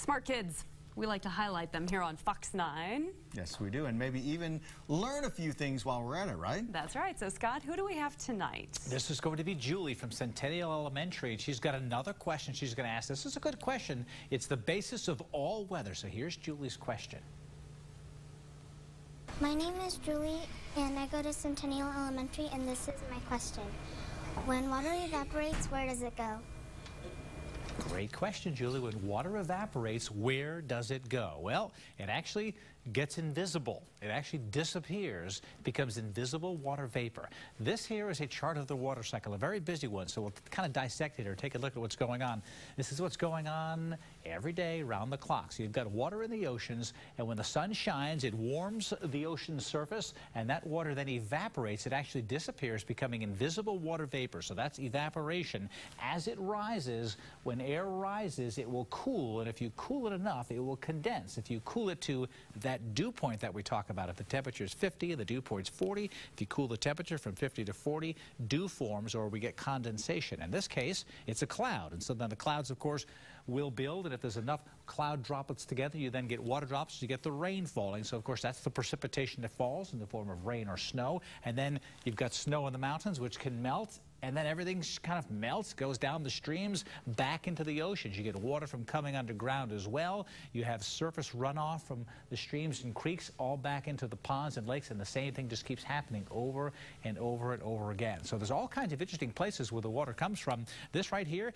Smart kids. We like to highlight them here on Fox 9. Yes, we do, and maybe even learn a few things while we're at it, right? That's right. So, Scott, who do we have tonight? This is going to be Julie from Centennial Elementary. She's got another question she's going to ask. This is a good question. It's the basis of all weather. So here's Julie's question. My name is Julie, and I go to Centennial Elementary, and this is my question. When water evaporates, where does it go? Great question, Julie. When water evaporates, where does it go? Well, it actually gets invisible. It actually disappears, becomes invisible water vapor. This here is a chart of the water cycle, a very busy one, so we'll kind of dissect it or take a look at what's going on. This is what's going on every day around the clock. So you've got water in the oceans, and when the sun shines, it warms the ocean surface, and that water then evaporates. It actually disappears, becoming invisible water vapor. So that's evaporation. As it rises, when air rises, it will cool, and if you cool it enough, it will condense. If you cool it to that dew point that we talk about, if the temperature is 50 and the dew point's 40, if you cool the temperature from 50 to 40, dew forms, or we get condensation. In this case, it's a cloud, and so then the clouds, of course, will build, and if there's enough cloud droplets together, you then get water droplets, you get the rain falling. So, of course, that's the precipitation that falls in the form of rain or snow, and then you've got snow in the mountains, which can melt, and then everything kind of melts, goes down the streams, back into the oceans. You get water from coming underground as well. You have surface runoff from the streams and creeks all back into the ponds and lakes, and the same thing just keeps happening over and over and over again. So there's all kinds of interesting places where the water comes from. This right here,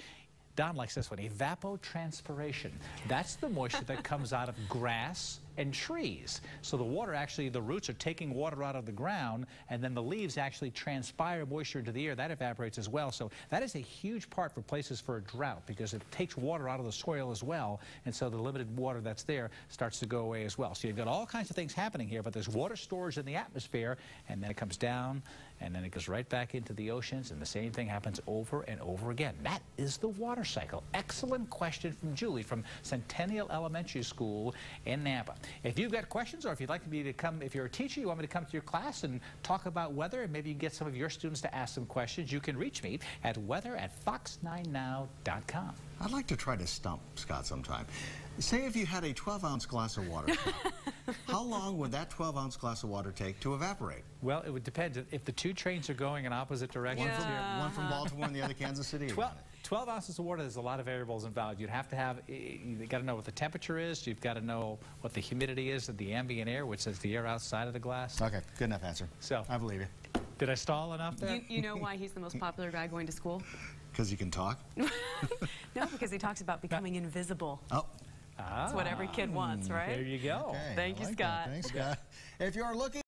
Don likes this one, evapotranspiration. That's the moisture that comes out of grass and trees. So the water actually, the roots are taking water out of the ground, and then the leaves actually transpire moisture into the air. That evaporates as well. So that is a huge part for places for a drought, because it takes water out of the soil as well, and so the limited water that's there starts to go away as well. So you've got all kinds of things happening here, but there's water storage in the atmosphere, and then it comes down, and then it goes right back into the oceans, and the same thing happens over and over again. That is the water cycle. Excellent question from Julie from Centennial Elementary School in Nampa. If you've got questions, or if you'd like me to come, if you're a teacher, you want me to come to your class and talk about weather, and maybe you can get some of your students to ask some questions, you can reach me at weather@fox9now.com. I'd like to try to stump Scott sometime. Say if you had a 12-ounce glass of water, how long would that 12-ounce glass of water take to evaporate? Well, it would depend. If the two trains are going in opposite directions, One from Baltimore and the other Kansas City. 12 ounces of water, there's a lot of variables involved. You'd have to have, you've got to know what the temperature is, you've got to know what the humidity is of the ambient air, which is the air outside of the glass. Okay, good enough answer. So, I believe you. Did I stall enough there? You know why he's the most popular guy going to school? Because you can talk? No, because he talks about becoming invisible. Oh. That's what every kid wants, right? There you go. Okay, Thank you, Scott. Thanks, Scott. If you're looking